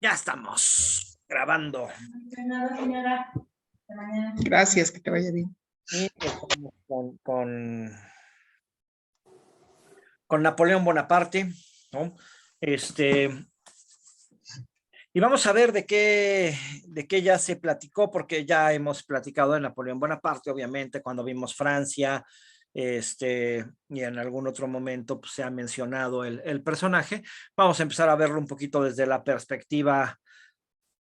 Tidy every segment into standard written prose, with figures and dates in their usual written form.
Ya estamos grabando. De nada, señora. Hasta mañana. Gracias, que te vaya bien. Y estamos con Napoleón Bonaparte, ¿no? Y vamos a ver de qué ya se platicó, porque ya hemos platicado de Napoleón Bonaparte, obviamente, cuando vimos Francia, y en algún otro momento pues, se ha mencionado el personaje. Vamos a empezar a verlo un poquito desde la perspectiva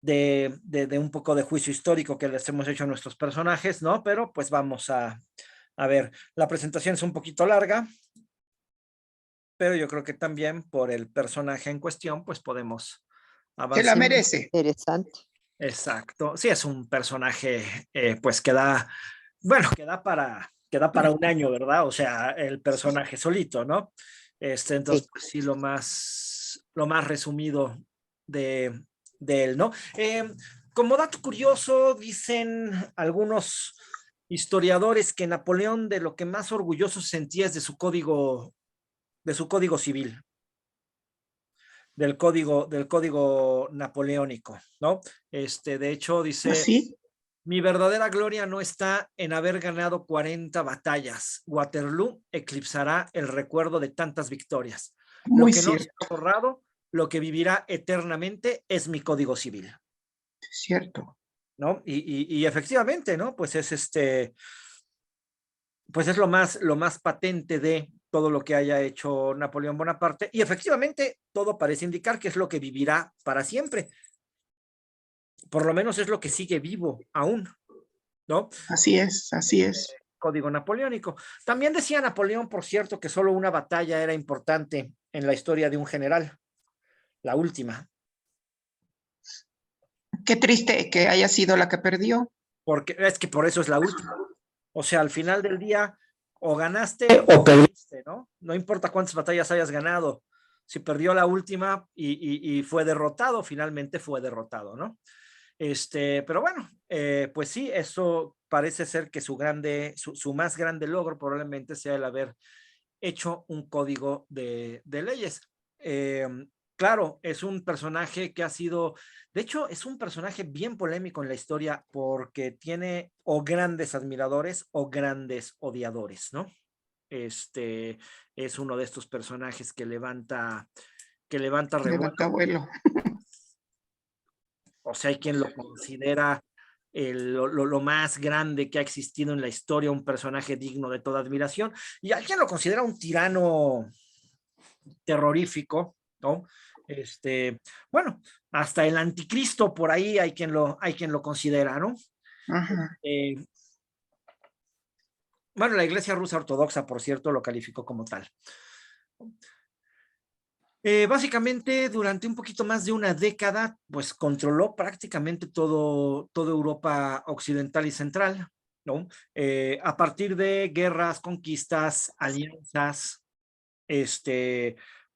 de un poco de juicio histórico que les hemos hecho a nuestros personajes, ¿no? Pero pues vamos a ver, la presentación es un poquito larga, pero yo creo que también por el personaje en cuestión, pues podemos avanzar. Se la merece. Interesante. Exacto. Sí, es un personaje, pues que da, bueno, que da para un año, ¿verdad? O sea, el personaje solito, ¿no? Entonces, Sí. pues sí, lo más resumido de él, ¿no? Como dato curioso, dicen algunos historiadores que Napoleón de lo que más orgulloso se sentía es de su código civil, del código napoleónico, ¿no? De hecho, dice, ¿Así? mi verdadera gloria no está en haber ganado 40 batallas. Waterloo eclipsará el recuerdo de tantas victorias. Muy Lo que no se cierto. ha borrado, lo que vivirá eternamente es mi código civil, Cierto. ¿no? Y efectivamente, ¿no? Pues es pues es lo más patente de todo lo que haya hecho Napoleón Bonaparte, y efectivamente todo parece indicar que es lo que vivirá para siempre. Por lo menos es lo que sigue vivo aún, ¿no? Así es, así es. Código napoleónico. También decía Napoleón, por cierto, que solo una batalla era importante en la historia de un general, la última. Qué triste que haya sido la que perdió. Porque es que por eso es la última. O sea, al final del día, o ganaste o perdiste, ¿no? No importa cuántas batallas hayas ganado. Si perdió la última y fue derrotado, finalmente fue derrotado, ¿no? Pero bueno, pues sí, eso parece ser que su más grande logro probablemente sea el haber hecho un código de leyes. Claro, es un personaje que ha sido, de hecho, es un personaje bien polémico en la historia porque tiene o grandes admiradores o grandes odiadores, ¿no? Es uno de estos personajes que levanta Levanta vuelo. O sea, hay quien lo considera lo más grande que ha existido en la historia, un personaje digno de toda admiración, y hay quien lo considera un tirano terrorífico, ¿no? Bueno, hasta el anticristo por ahí hay quien lo considera, ¿no? Ajá. Bueno, la Iglesia Rusa Ortodoxa, por cierto, lo calificó como tal. Básicamente, durante un poquito más de una década, pues controló prácticamente toda Europa occidental y central, ¿no? A partir de guerras, conquistas, alianzas,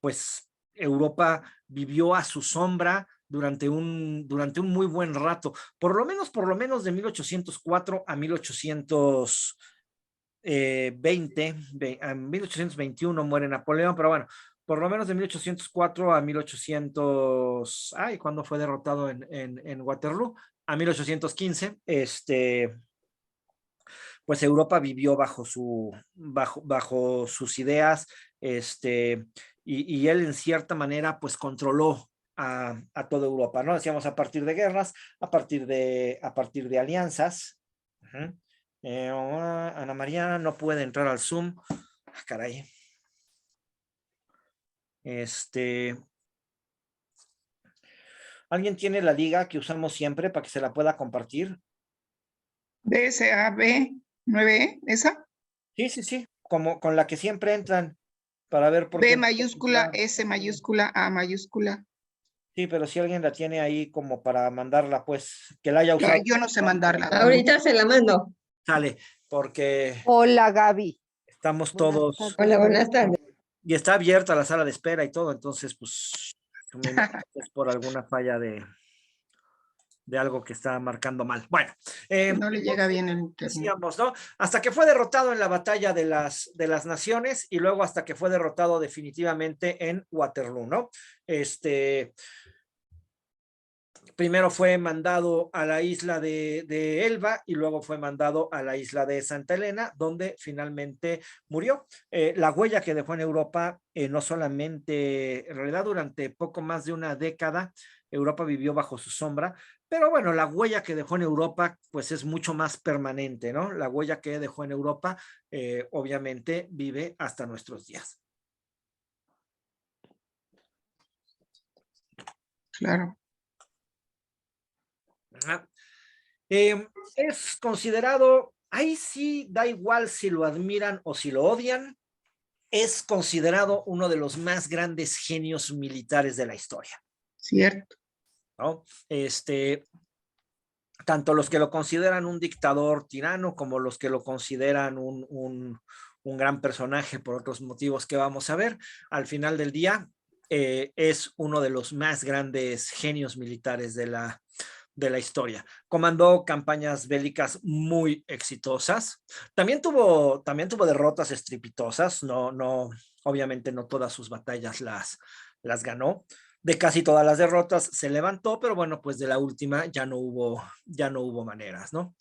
pues Europa vivió a su sombra durante un muy buen rato, por lo menos de 1804 a 1820, a 1821 muere Napoleón, pero bueno, por lo menos de 1804 a 1800, ¿cuándo fue derrotado en Waterloo? A 1815, pues Europa vivió bajo sus ideas, y él en cierta manera pues controló a toda Europa, ¿no? Decíamos a partir de guerras, a partir de alianzas. Ana María no puede entrar al Zoom. Caray. ¿Alguien tiene la liga que usamos siempre para que se la pueda compartir? DSAB 9, ¿esa? Sí, como con la que siempre entran para ver por qué. B mayúscula, S mayúscula, A mayúscula. Sí, pero si alguien la tiene ahí como para mandarla, pues que la haya usado. Yo no sé mandarla. Ahorita se la mando. Sale, porque Hola, Gaby. estamos Buenas todos. tardes. Hola, buenas tardes. Y está abierta la sala de espera y todo, entonces, pues, me imagino que es por alguna falla de de algo que está marcando mal. Bueno. No le llega bien el internet. Decíamos, ¿no? Hasta que fue derrotado en la batalla de las naciones y luego hasta que fue derrotado definitivamente en Waterloo, ¿no? Primero fue mandado a la isla de Elba y luego fue mandado a la isla de Santa Elena, donde finalmente murió. La huella que dejó en Europa, no solamente, en realidad durante poco más de una década, Europa vivió bajo su sombra, pero bueno, la huella que dejó en Europa, pues es mucho más permanente, ¿no? La huella que dejó en Europa, obviamente, vive hasta nuestros días. Claro. Es considerado, ahí sí da igual si lo admiran o si lo odian, es considerado uno de los más grandes genios militares de la historia. Cierto. ¿No? Tanto los que lo consideran un dictador tirano como los que lo consideran un gran personaje por otros motivos que vamos a ver, al final del día es uno de los más grandes genios militares de la historia. Comandó campañas bélicas muy exitosas. También tuvo derrotas estrepitosas. Obviamente no todas sus batallas las ganó. De casi todas las derrotas se levantó, pero bueno, pues de la última ya no hubo maneras, ¿no?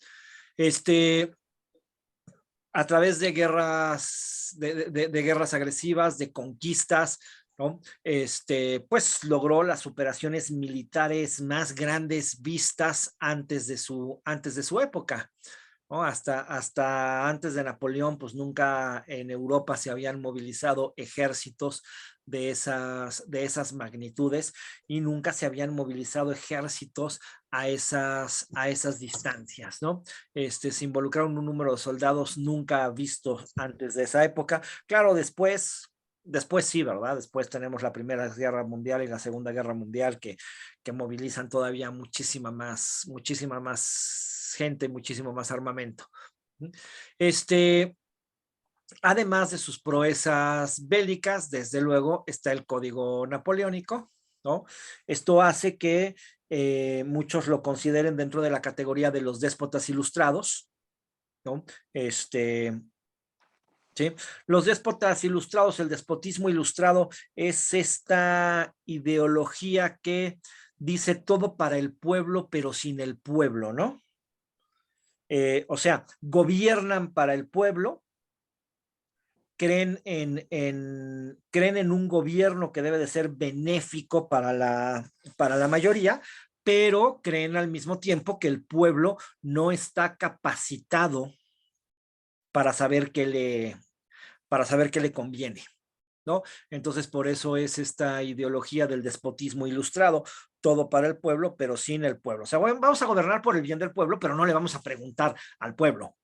A través de guerras, de guerras agresivas, de conquistas, ¿no? Pues logró las operaciones militares más grandes vistas antes de su época, ¿no? Hasta antes de Napoleón, pues nunca en Europa se habían movilizado ejércitos de esas magnitudes y nunca se habían movilizado ejércitos a esas distancias, ¿no? Se involucraron un número de soldados nunca visto antes de esa época. Claro, después sí, ¿verdad? Después tenemos la Primera Guerra Mundial y la Segunda Guerra Mundial que movilizan todavía muchísima más gente, muchísimo más armamento. Además de sus proezas bélicas, desde luego está el Código Napoleónico, ¿no? Esto hace que muchos lo consideren dentro de la categoría de los déspotas ilustrados, ¿no? ¿Sí? Los déspotas ilustrados, el despotismo ilustrado es esta ideología que dice todo para el pueblo, pero sin el pueblo, ¿no? O sea, gobiernan para el pueblo, creen en un gobierno que debe de ser benéfico para la mayoría, pero creen al mismo tiempo que el pueblo no está capacitado para saber qué le conviene, ¿no? Entonces, por eso es esta ideología del despotismo ilustrado, todo para el pueblo, pero sin el pueblo. O sea, bueno, vamos a gobernar por el bien del pueblo, pero no le vamos a preguntar al pueblo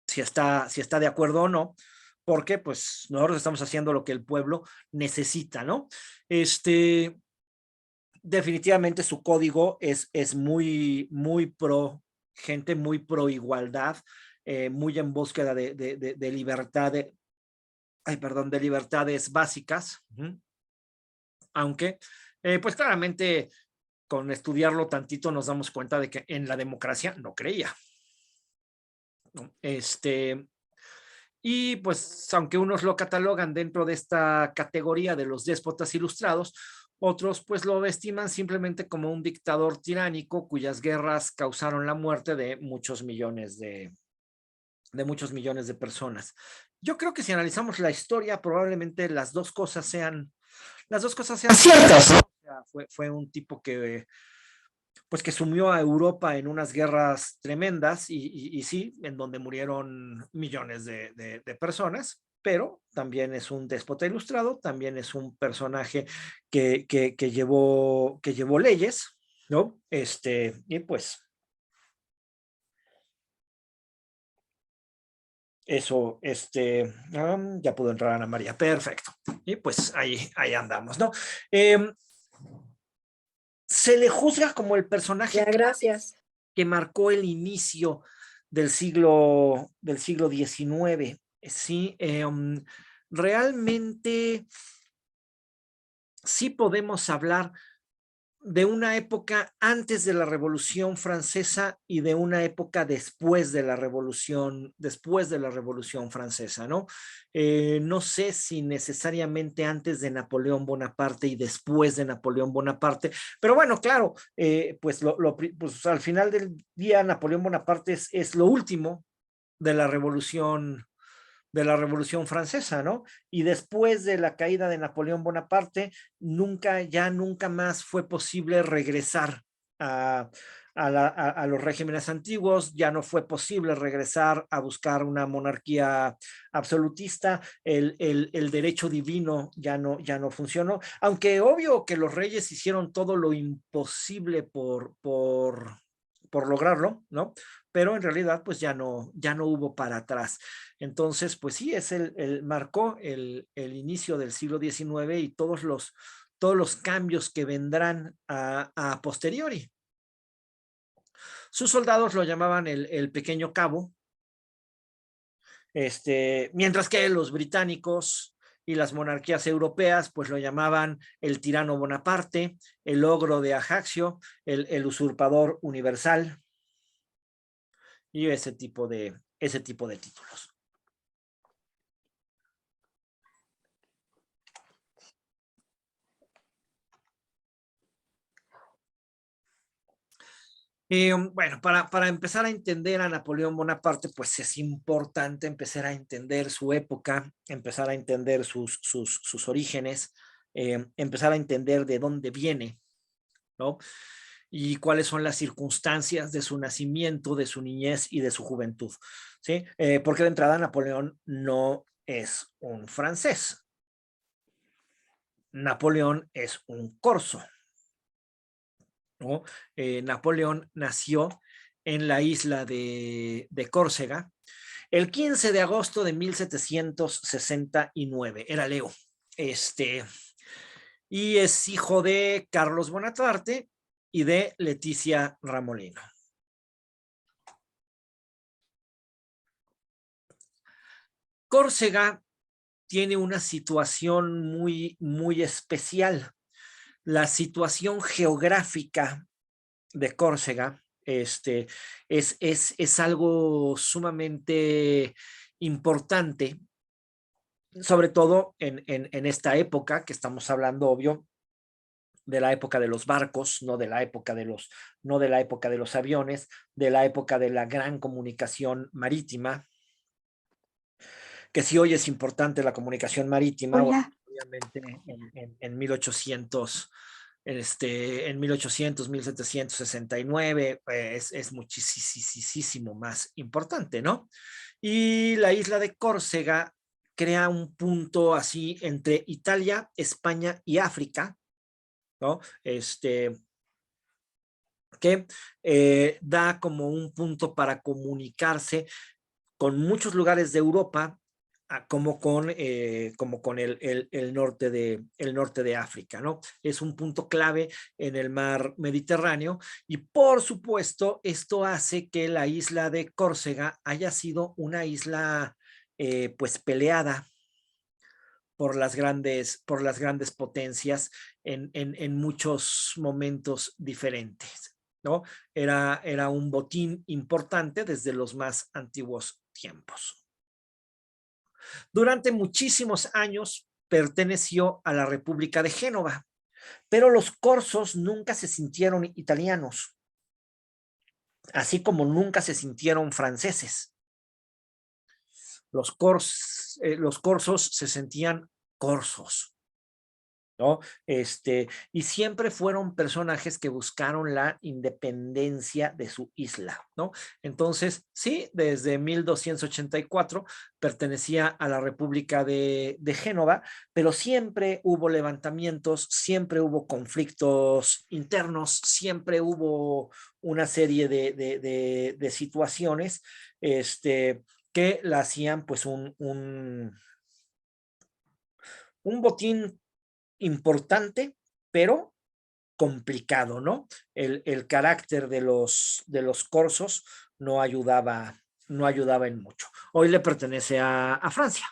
si está de acuerdo o no, porque pues nosotros estamos haciendo lo que el pueblo necesita, ¿no? Definitivamente su código es muy, muy pro gente, muy pro igualdad, muy en búsqueda de libertad, de libertades básicas, aunque pues claramente con estudiarlo tantito nos damos cuenta de que en la democracia no creía. Y pues aunque unos lo catalogan dentro de esta categoría de los déspotas ilustrados, otros pues lo estiman simplemente como un dictador tiránico cuyas guerras causaron la muerte de muchos millones de personas. Yo creo que si analizamos la historia, probablemente las dos cosas sean ciertas, ¿no? O sea, fue un tipo que sumió a Europa en unas guerras tremendas y sí, en donde murieron millones de personas, pero también es un déspota ilustrado, también es un personaje que llevó leyes, ¿no? Y pues eso, ya pudo entrar Ana María, perfecto. Y pues ahí andamos, ¿no? Se le juzga como el personaje Ya, gracias. que marcó el inicio del siglo XIX. Sí, realmente sí podemos hablar de una época antes de la Revolución Francesa y de una época después de la Revolución Francesa, ¿no? No sé si necesariamente antes de Napoleón Bonaparte y después de Napoleón Bonaparte, pero bueno, claro, pues, pues al final del día Napoleón Bonaparte es lo último de la Revolución Francesa, ¿no? Y después de la caída de Napoleón Bonaparte, nunca más fue posible regresar a los regímenes antiguos, ya no fue posible regresar a buscar una monarquía absolutista, el derecho divino ya no funcionó, aunque obvio que los reyes hicieron todo lo imposible por lograrlo, ¿no? Pero en realidad pues ya no hubo para atrás. Entonces, pues sí, marcó el inicio del siglo XIX y todos los cambios que vendrán a posteriori. Sus soldados lo llamaban el pequeño cabo, mientras que los británicos y las monarquías europeas pues lo llamaban el tirano Bonaparte, el ogro de Ajaccio, el usurpador universal y ese tipo de títulos. Bueno, para empezar a entender a Napoleón Bonaparte, pues es importante empezar a entender su época, empezar a entender sus orígenes, empezar a entender de dónde viene, ¿no? Y cuáles son las circunstancias de su nacimiento, de su niñez y de su juventud, ¿sí? Porque de entrada Napoleón no es un francés. Napoleón es un corso, ¿no? Napoleón nació en la isla de Córcega el 15 de agosto de 1769. Era Leo. Y es hijo de Carlos Bonaparte y de Leticia Ramolino. Córcega tiene una situación muy especial. La situación geográfica de Córcega es algo sumamente importante, sobre todo en esta época que estamos hablando, obvio, de la época de los barcos, no de la época de los aviones, de la época de la gran comunicación marítima, que sí hoy es importante la comunicación marítima. Hola. Obviamente en 1800, en 1769 es muchísimo más importante, ¿no? Y la isla de Córcega crea un punto así entre Italia, España y África, ¿no? Que da como un punto para comunicarse con muchos lugares de Europa, como con el norte de África, ¿no? Es un punto clave en el mar Mediterráneo y por supuesto esto hace que la isla de Córcega haya sido una isla pues peleada por las grandes potencias en muchos momentos diferentes, ¿no? Era un botín importante desde los más antiguos tiempos. Durante muchísimos años perteneció a la República de Génova, pero los corsos nunca se sintieron italianos, así como nunca se sintieron franceses. Los corsos se sentían corsos, ¿no? Y siempre fueron personajes que buscaron la independencia de su isla, ¿no? Entonces, sí, desde 1284 pertenecía a la República de Génova, pero siempre hubo levantamientos, siempre hubo conflictos internos, siempre hubo una serie de situaciones, que la hacían pues un botín importante, pero complicado, ¿no? El carácter de los corsos no ayudaba en mucho. Hoy le pertenece a Francia.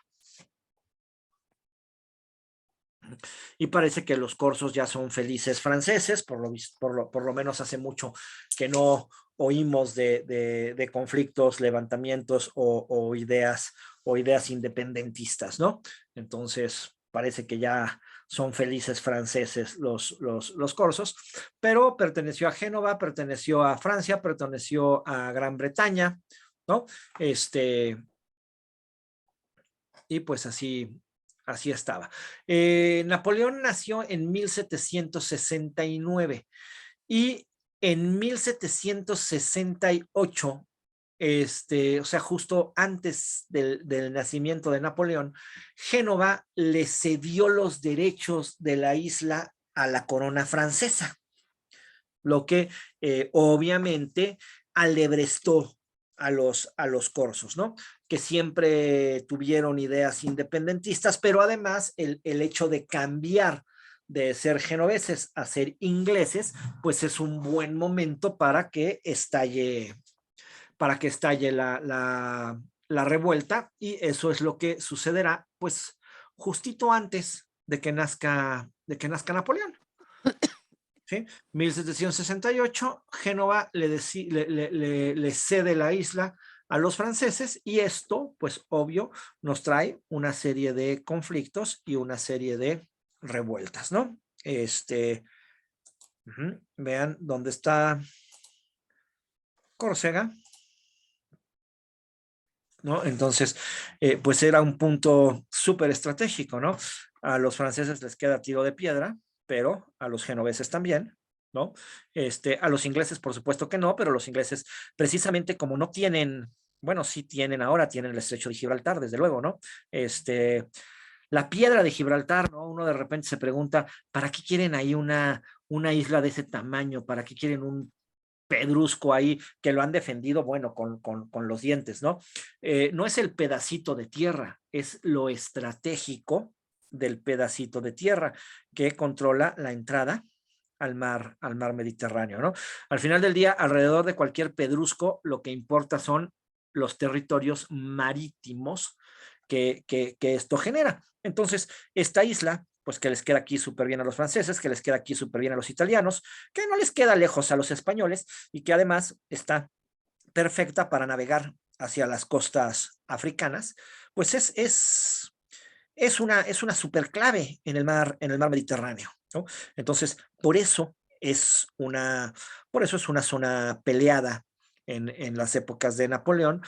Y parece que los corsos ya son felices franceses, por lo menos hace mucho que no oímos de conflictos, levantamientos o ideas independentistas, ¿no? Entonces, parece que ya son felices franceses los corsos, pero perteneció a Génova, perteneció a Francia, perteneció a Gran Bretaña, ¿no? Y pues así estaba. Napoleón nació en 1769 y en 1768, o sea, justo antes del nacimiento de Napoleón, Génova le cedió los derechos de la isla a la corona francesa, lo que obviamente alebrestó a los corsos, ¿no? Que siempre tuvieron ideas independentistas, pero además el hecho de cambiar de ser genoveses a ser ingleses, pues es un buen momento para que estalle la revuelta, y eso es lo que sucederá, pues, justito antes de que nazca Napoleón. ¿Sí? 1768, Génova le cede la isla a los franceses, y esto, pues obvio, nos trae una serie de conflictos y una serie de revueltas, ¿no? Vean dónde está Córcega, ¿no? Entonces, pues era un punto súper estratégico, ¿no? A los franceses les queda tiro de piedra, pero a los genoveses también, ¿no? A los ingleses, por supuesto que no, pero los ingleses, precisamente como no tienen, bueno, sí tienen ahora, tienen el estrecho de Gibraltar, desde luego, ¿no? La piedra de Gibraltar, ¿no? Uno de repente se pregunta, ¿para qué quieren ahí una isla de ese tamaño? ¿Para qué quieren un pedrusco ahí que lo han defendido, bueno, con los dientes, ¿no? No es el pedacito de tierra, es lo estratégico del pedacito de tierra que controla la entrada al mar Mediterráneo, ¿no? Al final del día, alrededor de cualquier pedrusco, lo que importa son los territorios marítimos que esto genera. Entonces, esta isla, pues que les queda aquí súper bien a los franceses, que les queda aquí súper bien a los italianos, que no les queda lejos a los españoles, y que además está perfecta para navegar hacia las costas africanas, pues es una super clave en el mar Mediterráneo, ¿no? Entonces, por eso es una zona peleada en las épocas de Napoleón.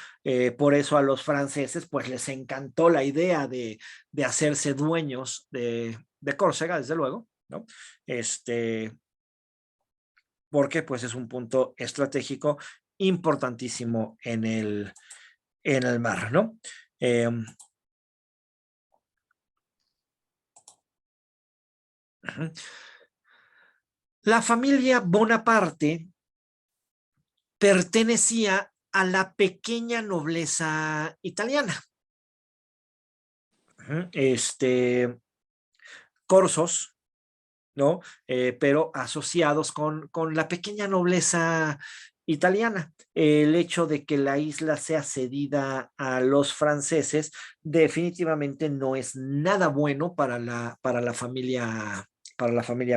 Por eso a los franceses pues les encantó la idea de hacerse dueños de Córcega, desde luego, ¿no? Porque pues es un punto estratégico importantísimo en el mar, ¿no? La familia Bonaparte pertenecía a la pequeña nobleza italiana. Corsos, ¿no? Pero asociados con la pequeña nobleza italiana. El hecho de que la isla sea cedida a los franceses definitivamente no es nada bueno para la familia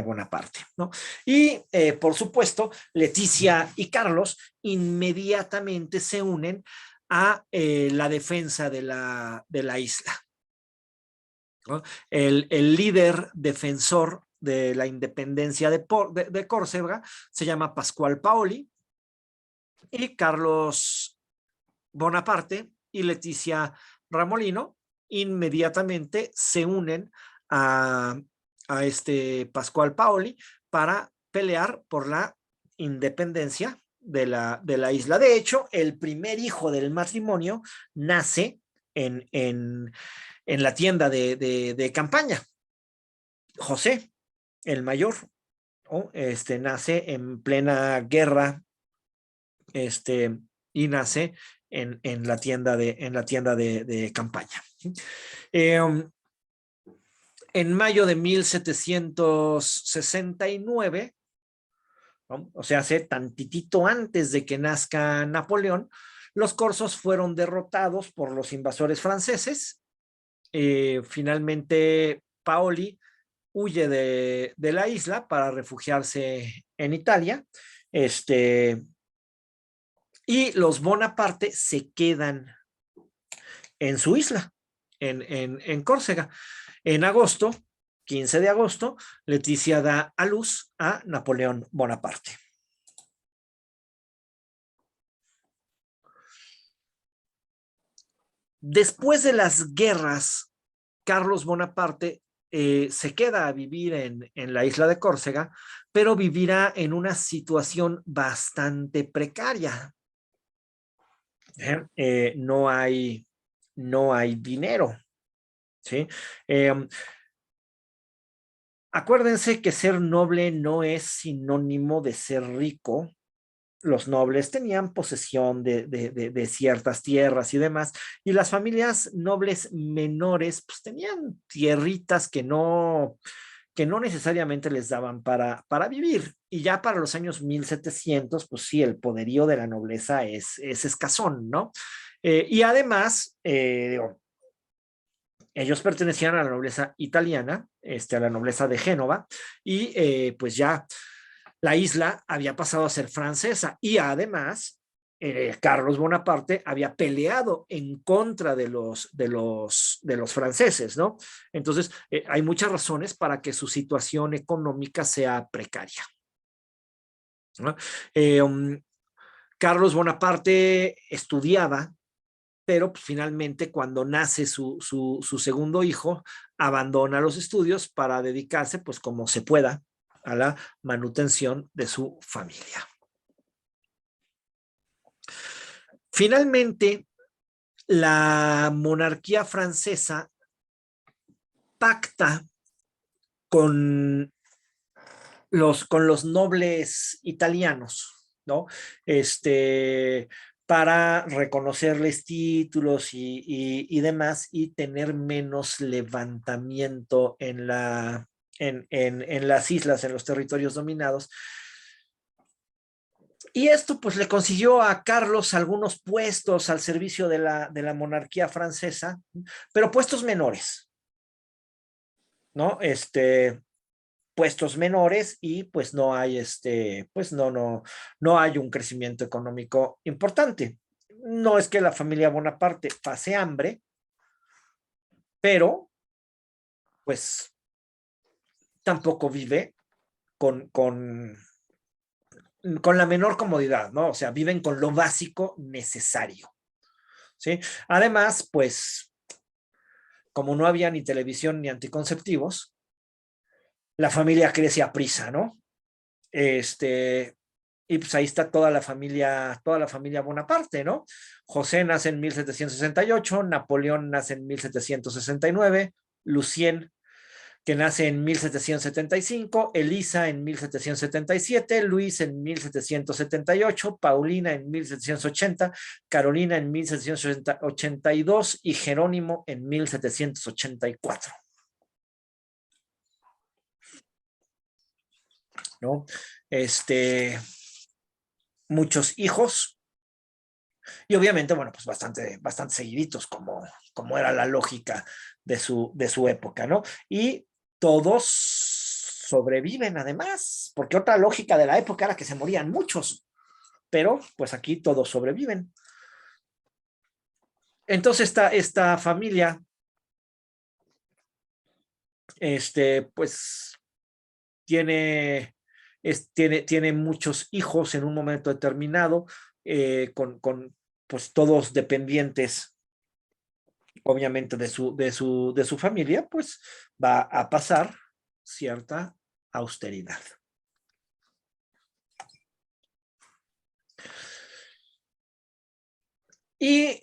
Bonaparte, ¿no? Y por supuesto, Leticia y Carlos inmediatamente se unen a la defensa de la isla, ¿no? El líder defensor de la independencia de Córcega se llama Pascual Paoli, y Carlos Bonaparte y Leticia Ramolino inmediatamente se unen a, a este Pascual Paoli para pelear por la independencia de la isla. De hecho, el primer hijo del matrimonio nace en la tienda de campaña. José, el mayor, ¿no? Nace en plena guerra, y nace en la tienda de campaña. En mayo de 1769, ¿no? O sea, hace tantitito antes de que nazca Napoleón, los corsos fueron derrotados por los invasores franceses. Finalmente, Paoli huye de la isla para refugiarse en Italia. Y los Bonaparte se quedan en su isla, en Córcega. En agosto, 15 de agosto, Leticia da a luz a Napoleón Bonaparte. Después de las guerras, Carlos Bonaparte se queda a vivir en la isla de Córcega, pero vivirá en una situación bastante precaria. No hay dinero, ¿sí? Acuérdense que ser noble no es sinónimo de ser rico. Los nobles tenían posesión de ciertas tierras y demás, y las familias nobles menores pues tenían tierritas que no necesariamente les daban para vivir. Y ya para los años 1700, pues sí, el poderío de la nobleza es escasón, ¿no? Y además, digo, ellos pertenecían a la nobleza italiana, a la nobleza de Génova, y pues ya la isla había pasado a ser francesa y además Carlos Bonaparte había peleado en contra de los franceses, ¿no? Entonces, hay muchas razones para que su situación económica sea precaria, ¿no? Carlos Bonaparte estudiaba, pero pues, finalmente cuando nace su segundo hijo, abandona los estudios para dedicarse, pues como se pueda, a la manutención de su familia. Finalmente, la monarquía francesa pacta con los nobles italianos, ¿no? Para reconocerles títulos y demás y tener menos levantamiento en las islas, en los territorios dominados. Y esto pues le consiguió a Carlos algunos puestos al servicio de la monarquía francesa, pero puestos menores, ¿no? Puestos menores y pues no hay pues no hay un crecimiento económico importante. No es que la familia Bonaparte pase hambre, pero pues tampoco vive con la menor comodidad, ¿no? O sea, viven con lo básico necesario, ¿sí? Además, pues, como no había ni televisión ni anticonceptivos, la familia crece a prisa, ¿no? Y pues ahí está toda la familia Bonaparte, ¿no? José nace en 1768, Napoleón nace en 1769, Lucien, que nace en 1775, Elisa en 1777, Luis en 1778, Paulina en 1780, Carolina en 1782 y Jerónimo en 1784. ¿No? Muchos hijos y obviamente, bueno, pues bastante seguiditos, como era la lógica de su época, ¿no? Y todos sobreviven además, porque otra lógica de la época era que se morían muchos, pero pues aquí todos sobreviven. Entonces esta familia, pues tiene muchos hijos en un momento determinado, con pues todos dependientes, obviamente, de su familia, pues va a pasar cierta austeridad. Y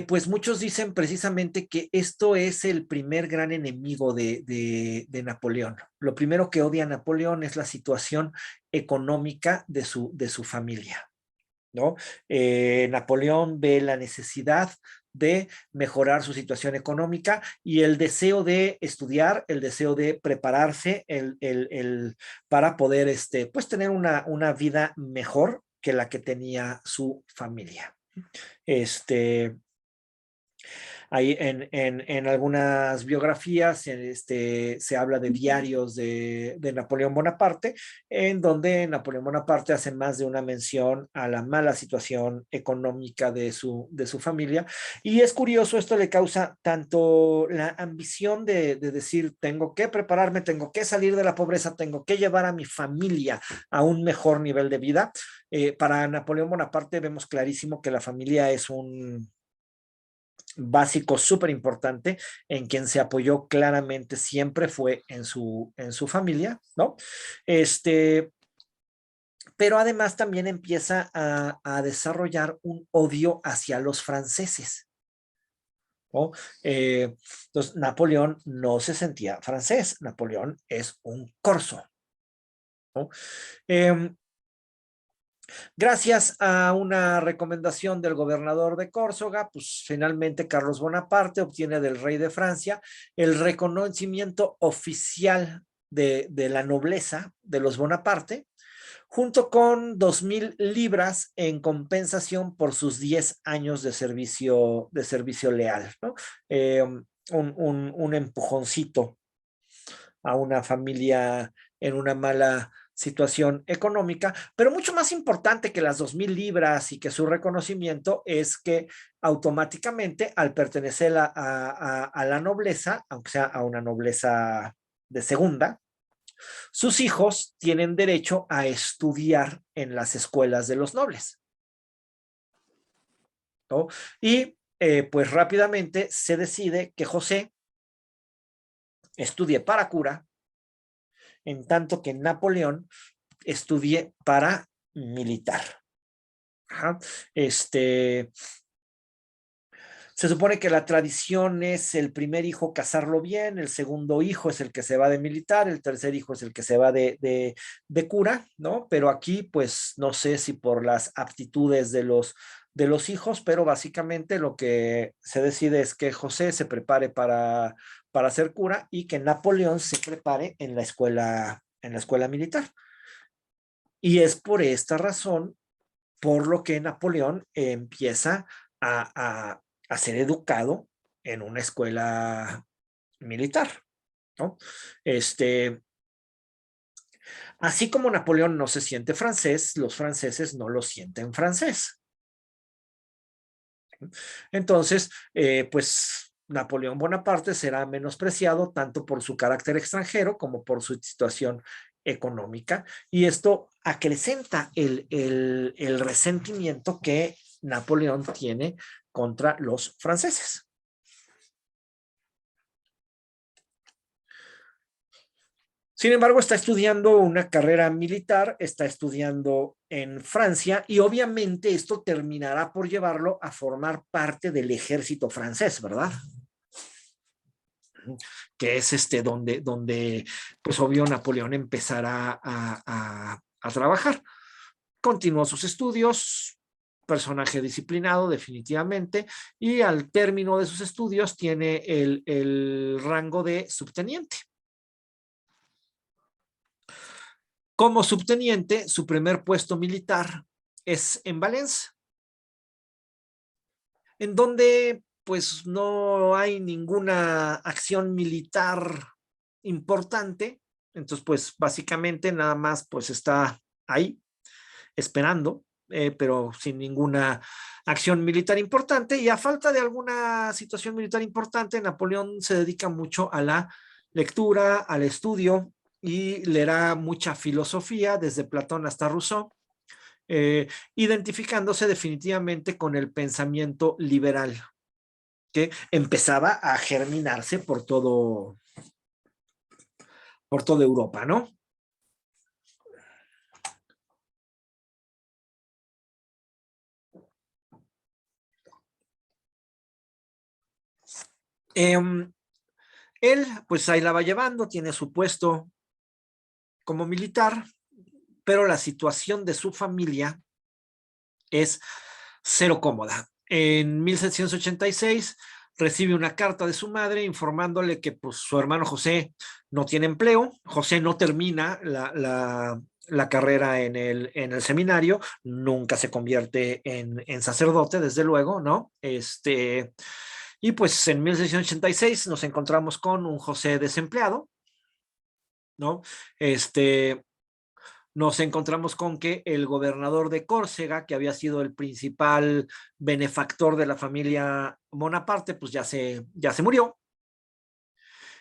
pues muchos dicen precisamente que esto es el primer gran enemigo de Napoleón. Lo primero que odia a Napoleón es la situación económica de su familia, ¿no? Napoleón ve la necesidad de mejorar su situación económica y el deseo de estudiar, el deseo de prepararse para poder pues tener una vida mejor que la que tenía su familia. Ahí en algunas biografías se habla de diarios de Napoleón Bonaparte, en donde Napoleón Bonaparte hace más de una mención a la mala situación económica de su familia. Y es curioso, esto le causa tanto la ambición de decir, tengo que prepararme, tengo que salir de la pobreza, tengo que llevar a mi familia a un mejor nivel de vida. Para Napoleón Bonaparte vemos clarísimo que la familia es un básico súper importante. En quien se apoyó claramente siempre fue en su familia, ¿no? Este, pero además también empieza a desarrollar un odio hacia los franceses, ¿no? Entonces, Napoleón no se sentía francés, Napoleón es un corso, ¿no? Eh, Gracias a una recomendación del gobernador de Córcega, pues finalmente Carlos Bonaparte obtiene del rey de Francia el reconocimiento oficial de la nobleza de los Bonaparte, junto con 2,000 libras en compensación por sus 10 años de servicio leal, ¿no? Un empujoncito a una familia en una mala situación económica, pero mucho más importante que las 2,000 libras y que su reconocimiento es que automáticamente al pertenecer a la nobleza, aunque sea a una nobleza de segunda, sus hijos tienen derecho a estudiar en las escuelas de los nobles, ¿no? Y pues rápidamente se decide que José estudie para cura, en tanto que Napoleón estudie para militar. Ajá. Se supone que la tradición es el primer hijo casarlo bien, el segundo hijo es el que se va de militar, el tercer hijo es el que se va de cura, ¿no? Pero aquí, pues, no sé si por las aptitudes de los hijos, pero básicamente lo que se decide es que José se prepare para ser cura y que Napoleón se prepare en la escuela militar. Y es por esta razón por lo que Napoleón empieza a ser educado en una escuela militar, ¿no? Este, así como Napoleón no se siente francés, los franceses no lo sienten francés. Entonces, pues Napoleón Bonaparte será menospreciado tanto por su carácter extranjero como por su situación económica, y esto acrecenta el resentimiento que Napoleón tiene contra los franceses. Sin embargo, está estudiando una carrera militar, está estudiando en Francia y obviamente esto terminará por llevarlo a formar parte del ejército francés, ¿verdad? Que es donde pues obvio Napoleón empezará a trabajar. Continuó sus estudios, personaje disciplinado definitivamente, y al término de sus estudios tiene el rango de subteniente. Como subteniente, su primer puesto militar es en Valencia, en donde pues no hay ninguna acción militar importante. Entonces, pues básicamente nada más pues está ahí esperando, pero sin ninguna acción militar importante. Y a falta de alguna situación militar importante, Napoleón se dedica mucho a la lectura, al estudio, y leerá mucha filosofía, desde Platón hasta Rousseau, identificándose definitivamente con el pensamiento liberal que empezaba a germinarse por toda Europa, ¿no? Él, pues ahí la va llevando, tiene su puesto como militar, pero la situación de su familia es cero cómoda. En 1786 recibe una carta de su madre informándole que pues, su hermano José no tiene empleo, José no termina la carrera en el seminario, nunca se convierte en sacerdote, desde luego, ¿no? Y pues en 1686 nos encontramos con un José desempleado, ¿no? Nos encontramos con que el gobernador de Córcega, que había sido el principal benefactor de la familia Bonaparte, pues ya se murió.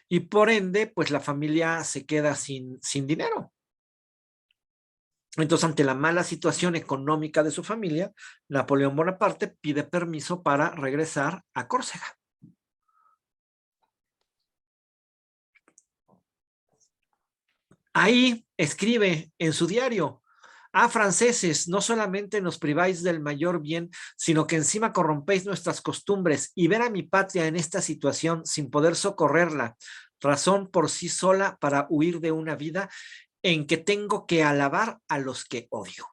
Y por ende, pues la familia se queda sin dinero. Entonces, ante la mala situación económica de su familia, Napoleón Bonaparte pide permiso para regresar a Córcega. Ahí escribe en su diario: ah, franceses, no solamente nos priváis del mayor bien, sino que encima corrompéis nuestras costumbres, y ver a mi patria en esta situación sin poder socorrerla, razón por sí sola para huir de una vida en que tengo que alabar a los que odio.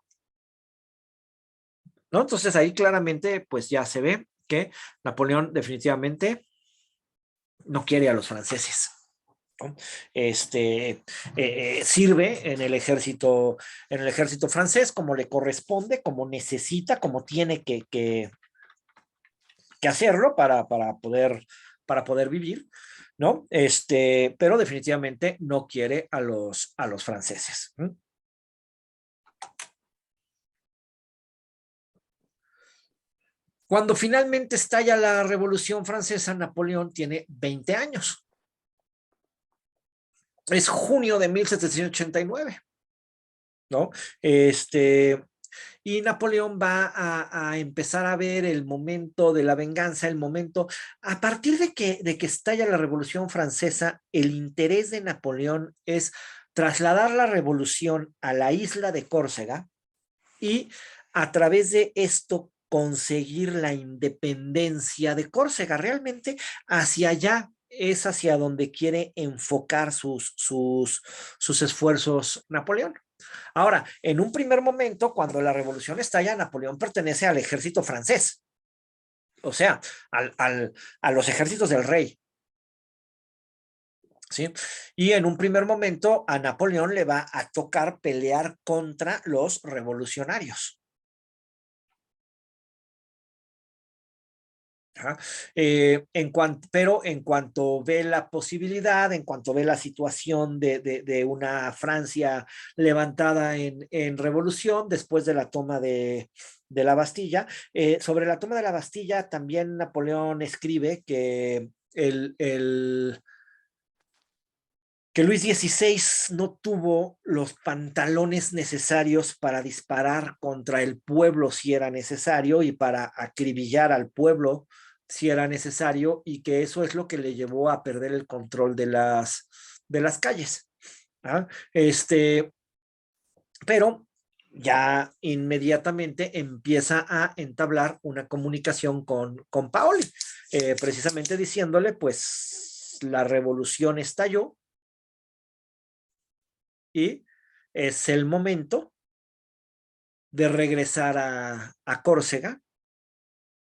¿No? Entonces ahí claramente pues ya se ve que Napoleón definitivamente no quiere a los franceses, ¿no? Sirve en el ejército francés como le corresponde, como necesita, como tiene que hacerlo para poder vivir, ¿no? Pero definitivamente no quiere a los franceses. Cuando finalmente estalla la Revolución Francesa, Napoleón tiene 20 años. Es junio de 1789, ¿no? Y Napoleón va a empezar a ver el momento de la venganza, el momento, a partir de que estalla la Revolución Francesa, el interés de Napoleón es trasladar la revolución a la isla de Córcega y a través de esto conseguir la independencia de Córcega. Realmente hacia allá es hacia donde quiere enfocar sus esfuerzos Napoleón. Ahora, en un primer momento, cuando la revolución estalla, Napoleón pertenece al ejército francés, o sea, a los ejércitos del rey. ¿Sí? Y en un primer momento a Napoleón le va a tocar pelear contra los revolucionarios. Pero en cuanto ve la posibilidad, en cuanto ve la situación de una Francia levantada en revolución después de la toma de la Bastilla, sobre la toma de la Bastilla también Napoleón escribe que que Luis XVI no tuvo los pantalones necesarios para disparar contra el pueblo si era necesario y para acribillar al pueblo si era necesario, y que eso es lo que le llevó a perder el control de las calles. ¿Ah? Pero ya inmediatamente empieza a entablar una comunicación con Paoli, precisamente diciéndole, pues la revolución estalló y es el momento de regresar a Córcega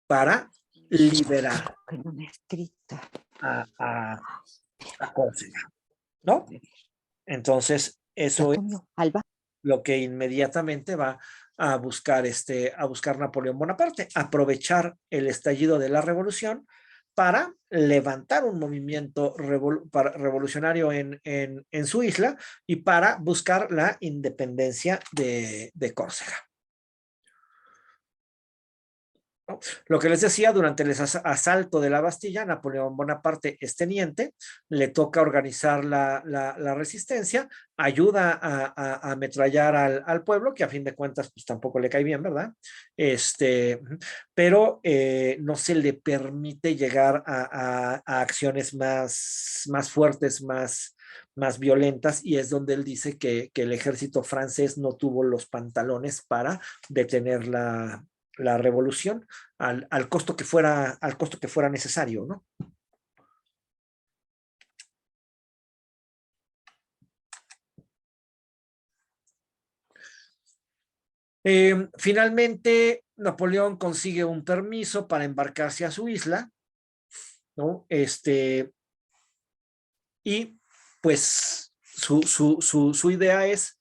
para liberar a Córcega, ¿no? Entonces, eso es lo que inmediatamente va a buscar Napoleón Bonaparte, aprovechar el estallido de la revolución para levantar un movimiento revolucionario en su isla y para buscar la independencia de Córcega. ¿No? Lo que les decía, durante el asalto de la Bastilla, Napoleón Bonaparte es teniente, le toca organizar la resistencia, ayuda a ametrallar al pueblo, que a fin de cuentas pues tampoco le cae bien, ¿verdad? Pero no se le permite llegar a acciones más fuertes, más violentas, y es donde él dice que el ejército francés no tuvo los pantalones para detener la revolución al costo que fuera necesario, ¿no? Finalmente, Napoleón consigue un permiso para embarcarse a su isla, ¿no? Y pues su idea es,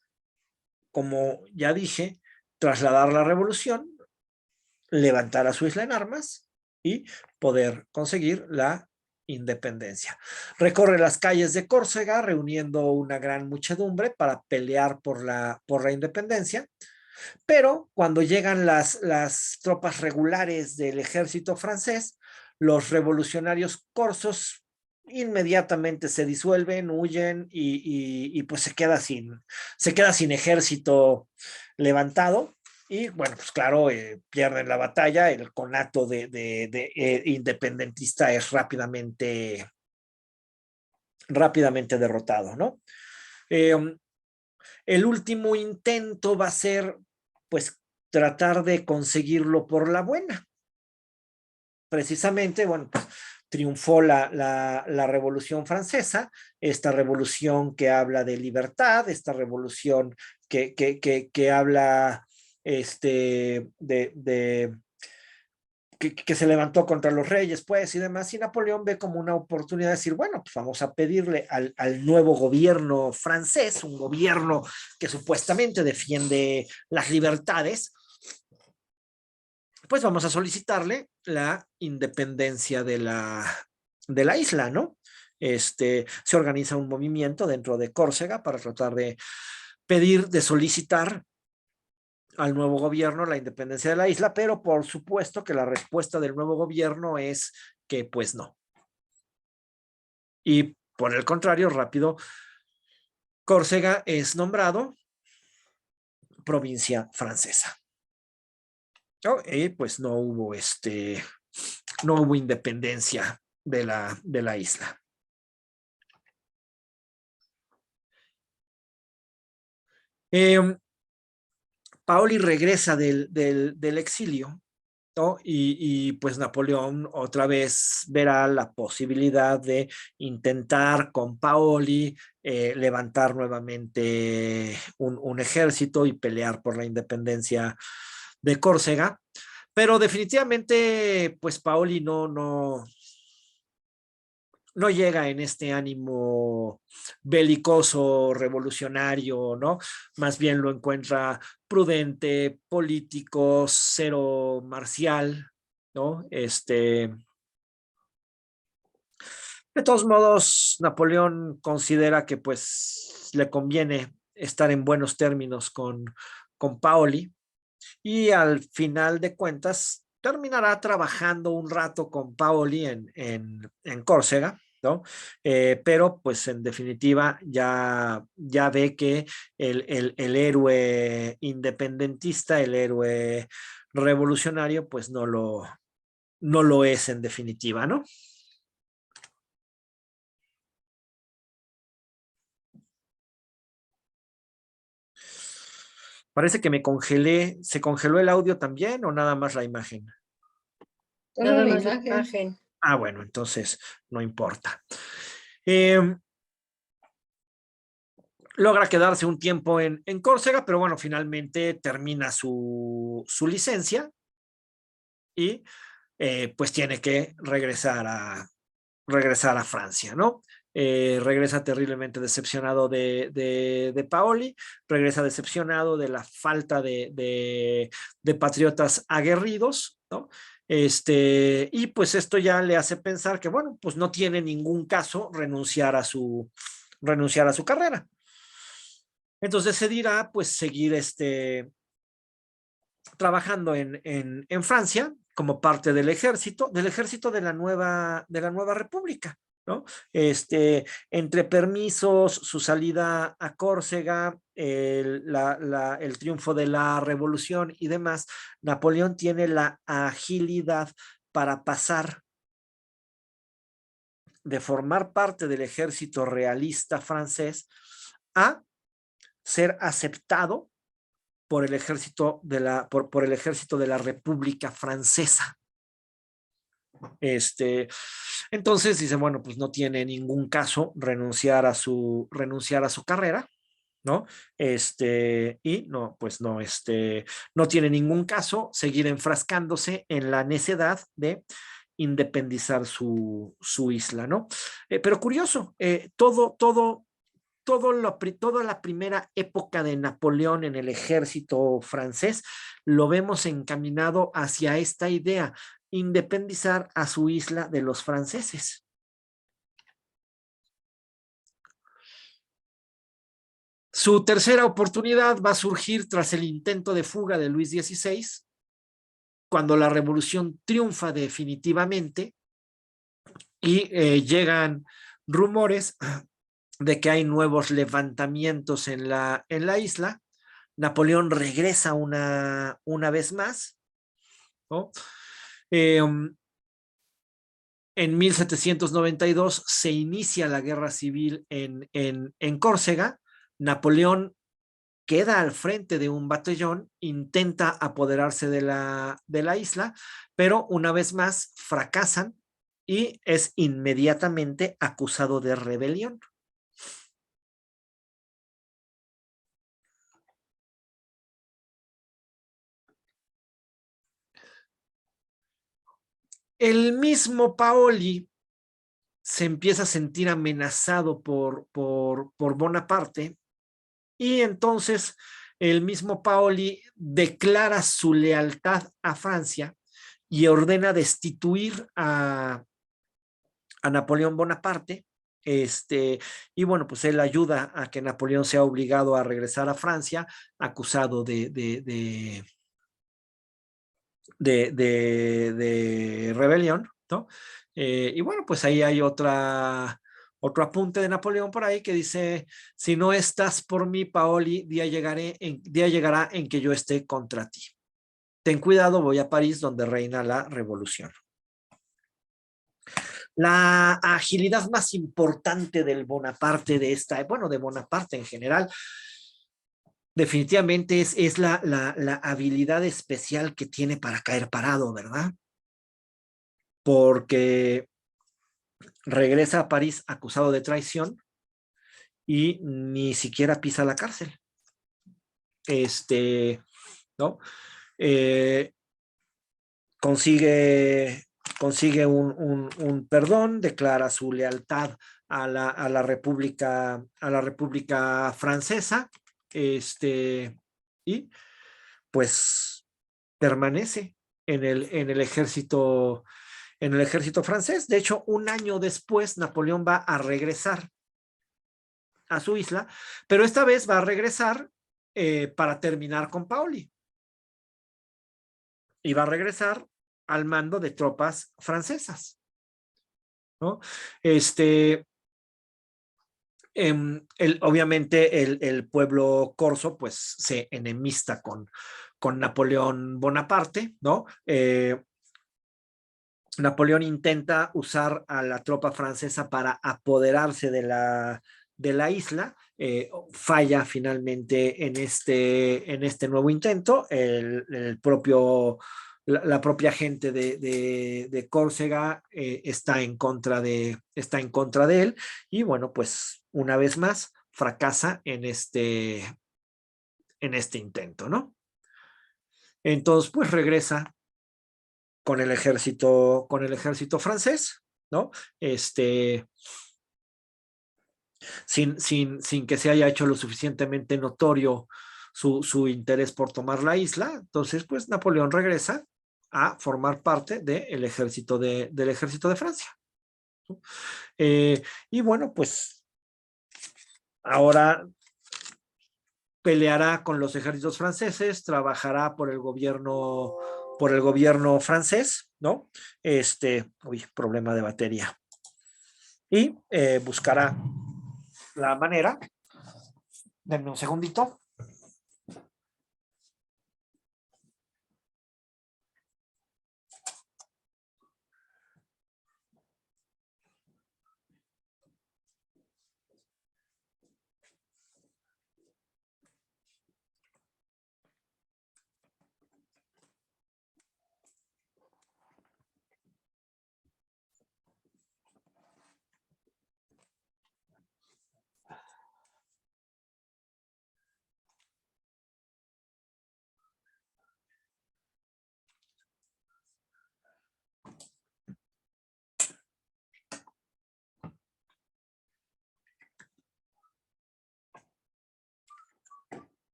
como ya dije, trasladar la revolución, levantar a su isla en armas y poder conseguir la independencia. Recorre las calles de Córcega reuniendo una gran muchedumbre para pelear por la independencia, pero cuando llegan las tropas regulares del ejército francés, los revolucionarios corsos inmediatamente se disuelven, huyen y pues se queda sin ejército levantado. Y bueno, pues claro, pierden la batalla, el conato de independentista es rápidamente derrotado, ¿no? El último intento va a ser, pues, tratar de conseguirlo por la buena. Precisamente, bueno, pues, triunfó la Revolución Francesa, esta revolución que habla de libertad, esta revolución que habla que se levantó contra los reyes, pues, y demás, y Napoleón ve como una oportunidad de decir, bueno, pues vamos a pedirle al nuevo gobierno francés, un gobierno que supuestamente defiende las libertades, pues vamos a solicitarle la independencia de la isla, ¿no? Se organiza un movimiento dentro de Córcega para tratar de pedir, de solicitar al nuevo gobierno la independencia de la isla, pero por supuesto que la respuesta del nuevo gobierno es que pues no. Y por el contrario, rápido, Córcega es nombrado provincia francesa. ¿No? Y pues no hubo independencia de la isla. Paoli regresa del exilio, ¿no? Y pues Napoleón otra vez verá la posibilidad de intentar con Paoli levantar nuevamente un ejército y pelear por la independencia de Córcega, pero definitivamente pues Paoli no llega en este ánimo belicoso, revolucionario, ¿no? Más bien lo encuentra prudente, político, cero marcial, ¿no? De todos modos, Napoleón considera que pues le conviene estar en buenos términos con Paoli y al final de cuentas terminará trabajando un rato con Paoli en Córcega, ¿no? Pero pues en definitiva ya ve que el héroe independentista, el héroe revolucionario, pues no lo es en definitiva, ¿no? Parece que me congelé. ¿Se congeló el audio también o nada más la imagen? Solo la Nada más la imagen. imagen. Ah, bueno, entonces no importa. Logra quedarse un tiempo en Córcega, pero bueno, finalmente termina su licencia y pues tiene que regresar a Francia, ¿no? Regresa terriblemente decepcionado de Paoli, regresa decepcionado de la falta de patriotas aguerridos, ¿no? Y pues esto ya le hace pensar que, bueno, pues no tiene ningún caso renunciar a su carrera. Entonces decidirá pues seguir trabajando en Francia como parte del ejército de la nueva república, ¿no? Entre permisos, su salida a Córcega, el triunfo de la revolución y demás, Napoleón tiene la agilidad para pasar de formar parte del ejército realista francés a ser aceptado por el ejército por el ejército de la República Francesa. Entonces dice, bueno, pues no tiene ningún caso renunciar a su carrera, ¿no? Y no, pues no, no tiene ningún caso seguir enfrascándose en la necedad de independizar su isla, ¿no? Pero curioso, toda la primera época de Napoleón en el ejército francés lo vemos encaminado hacia esta idea, independizar a su isla de los franceses. Su tercera oportunidad va a surgir tras el intento de fuga de Luis XVI, cuando la revolución triunfa definitivamente y llegan rumores de que hay nuevos levantamientos en la isla. Napoleón regresa una vez más, ¿no? En 1792 se inicia la guerra civil en Córcega. Napoleón queda al frente de un batallón, intenta apoderarse de la isla, pero una vez más fracasan y es inmediatamente acusado de rebelión. El mismo Paoli se empieza a sentir amenazado por Bonaparte y entonces el mismo Paoli declara su lealtad a Francia y ordena destituir a Napoleón Bonaparte. Y bueno, pues él ayuda a que Napoleón sea obligado a regresar a Francia, acusado de rebelión, ¿no? Y bueno, pues ahí hay otro apunte de Napoleón por ahí que dice: si no estás por mí, Paoli, día llegará en que yo esté contra ti. Ten cuidado, voy a París, donde reina la revolución. La agilidad más importante del Bonaparte de Bonaparte en general, definitivamente es la habilidad especial que tiene para caer parado, ¿verdad? Porque regresa a París acusado de traición y ni siquiera pisa la cárcel. ¿No? Eh, consigue un perdón, declara su lealtad a la República Francesa, y pues permanece en el ejército francés. De hecho, un año después, Napoleón va a regresar a su isla, pero esta vez va a regresar para terminar con Paoli. Y va a regresar al mando de tropas francesas, ¿no? Obviamente el pueblo corso pues se enemista con Napoleón Bonaparte, ¿no? Napoleón intenta usar a la tropa francesa para apoderarse de la isla, falla finalmente en este nuevo intento. La propia gente de Córcega está en contra de él, y bueno, pues una vez más fracasa en este intento, ¿no? Entonces, pues regresa con el ejército francés, ¿no? Sin que se haya hecho lo suficientemente notorio su interés por tomar la isla. Entonces, pues Napoleón regresa a formar parte del ejército de Francia. Y bueno, pues ahora peleará con los ejércitos franceses, trabajará por el gobierno francés, ¿no? Problema de batería. Y buscará la manera. Denme un segundito.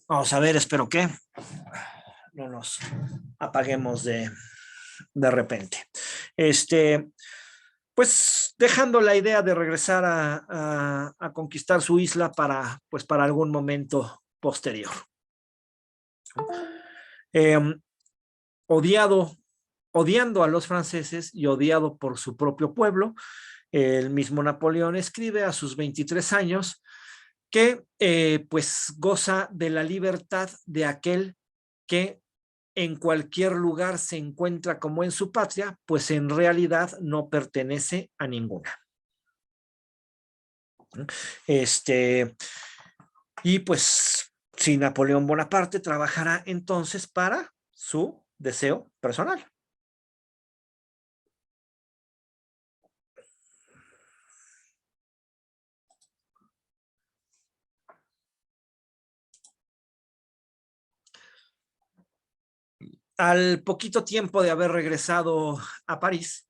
Vamos a ver, espero que no nos apaguemos de repente. Pues dejando la idea de regresar a conquistar su isla pues para algún momento posterior. Odiando a los franceses y odiado por su propio pueblo, el mismo Napoleón escribe a sus 23 años que pues goza de la libertad de aquel que en cualquier lugar se encuentra como en su patria, pues en realidad no pertenece a ninguna. Y pues si Napoleón Bonaparte trabajará entonces para su deseo personal. Al poquito tiempo de haber regresado a París,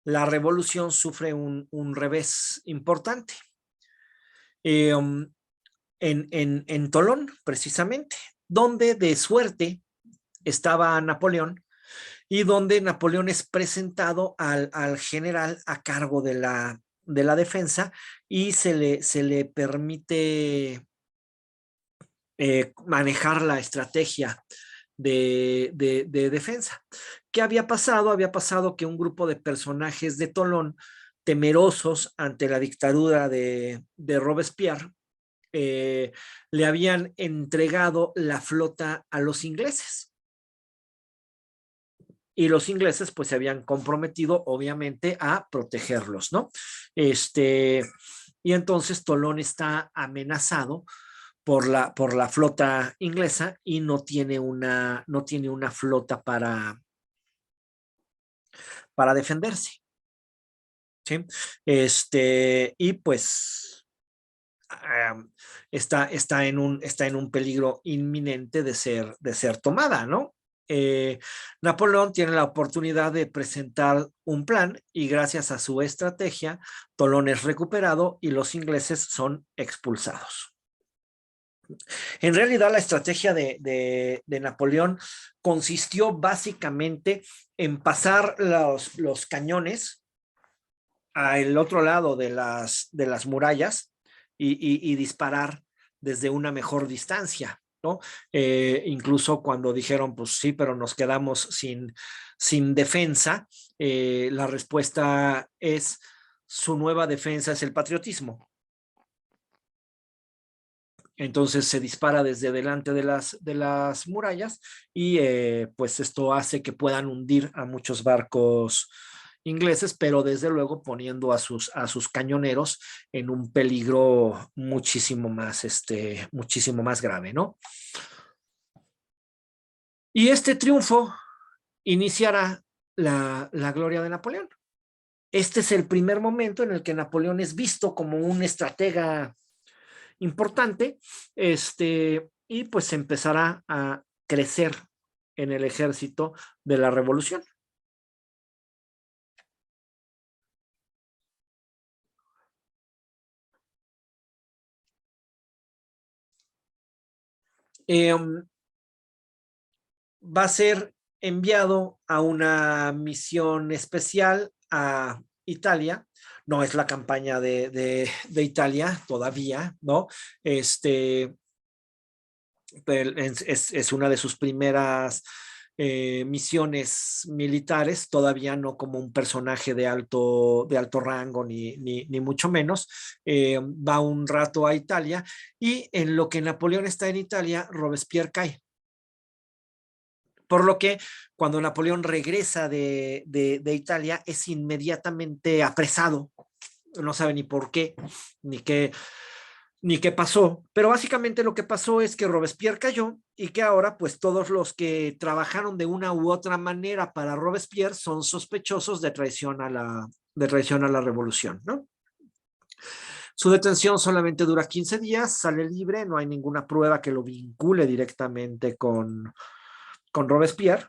la revolución sufre un revés importante. En Tolón, precisamente, donde de suerte estaba Napoleón y donde Napoleón es presentado al general a cargo de la defensa y se le permite manejar la estrategia de defensa. ¿Qué había pasado? Había pasado que un grupo de personajes de Tolón, temerosos ante la dictadura de Robespierre, le habían entregado la flota a los ingleses. Y los ingleses pues se habían comprometido obviamente a protegerlos, ¿no? Y entonces Tolón está amenazado por la flota inglesa y no tiene una flota para defenderse. ¿Sí? Y pues está en un peligro inminente de ser tomada, ¿no? Napoleón tiene la oportunidad de presentar un plan y gracias a su estrategia, Tolón es recuperado y los ingleses son expulsados. En realidad, la estrategia de Napoleón consistió básicamente en pasar los cañones al otro lado de las murallas y disparar desde una mejor distancia, ¿no? Incluso cuando dijeron, pues sí, pero nos quedamos sin defensa, la respuesta es: su nueva defensa es el patriotismo. Entonces se dispara desde delante de las murallas y pues esto hace que puedan hundir a muchos barcos ingleses, pero desde luego poniendo a sus cañoneros en un peligro muchísimo más grave, ¿no? Y este triunfo iniciará la gloria de Napoleón. Este es el primer momento en el que Napoleón es visto como un estratega importante, y pues empezará a crecer en el ejército de la revolución. Va a ser enviado a una misión especial a Italia. No es la campaña de Italia todavía, ¿no? Es una de sus primeras misiones militares, todavía no como un personaje de alto rango, ni mucho menos. Va un rato a Italia y en lo que Napoleón está en Italia, Robespierre cae. Por lo que cuando Napoleón regresa de Italia es inmediatamente apresado. No sabe ni por qué, ni qué pasó, pero básicamente lo que pasó es que Robespierre cayó y que ahora pues todos los que trabajaron de una u otra manera para Robespierre son sospechosos de traición a la revolución, ¿no? Su detención solamente dura 15 días, sale libre, no hay ninguna prueba que lo vincule directamente con Robespierre,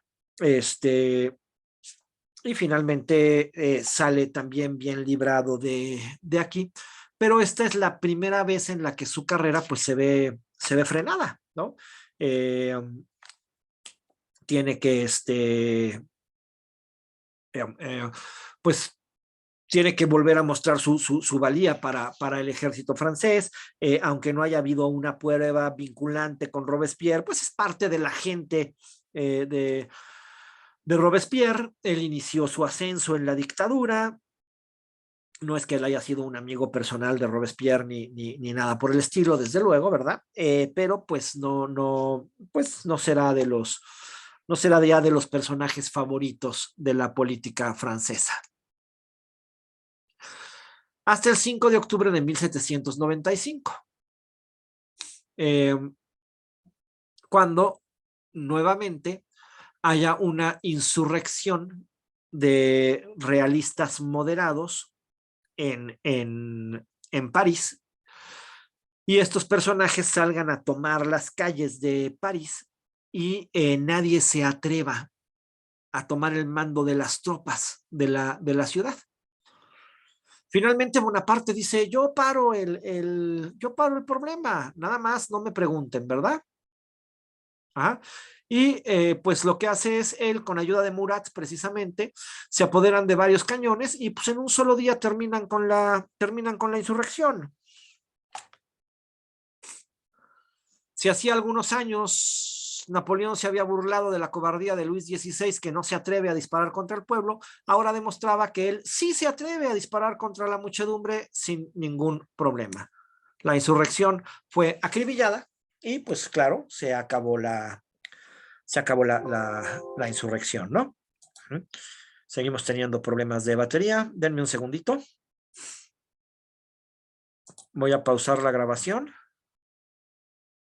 y finalmente sale también bien librado de aquí, pero esta es la primera vez en la que su carrera pues se ve frenada, ¿no? Tiene que, pues, tiene que volver a mostrar su valía para el ejército francés, aunque no haya habido una prueba vinculante con Robespierre, pues es parte de la gente de Robespierre. Él inició su ascenso en la dictadura. No es que él haya sido un amigo personal de Robespierre ni nada por el estilo, desde luego, ¿verdad? Pero pues pues no será ya de los personajes favoritos de la política francesa. Hasta el 5 de octubre de 1795, cuando nuevamente haya una insurrección de realistas moderados en París, y estos personajes salgan a tomar las calles de París y nadie se atreva a tomar el mando de las tropas de la ciudad. Finalmente Bonaparte dice, yo paro el problema, nada más no me pregunten, ¿verdad? Ajá. Y pues lo que hace es él, con ayuda de Murat precisamente, se apoderan de varios cañones y pues en un solo día terminan con la insurrección. Si hacía algunos años Napoleón se había burlado de la cobardía de Luis XVI, que no se atreve a disparar contra el pueblo, ahora demostraba que él sí se atreve a disparar contra la muchedumbre sin ningún problema. La insurrección fue acribillada y pues claro, se acabó la insurrección, ¿no? Seguimos teniendo problemas de batería. Denme un segundito. Voy a pausar la grabación.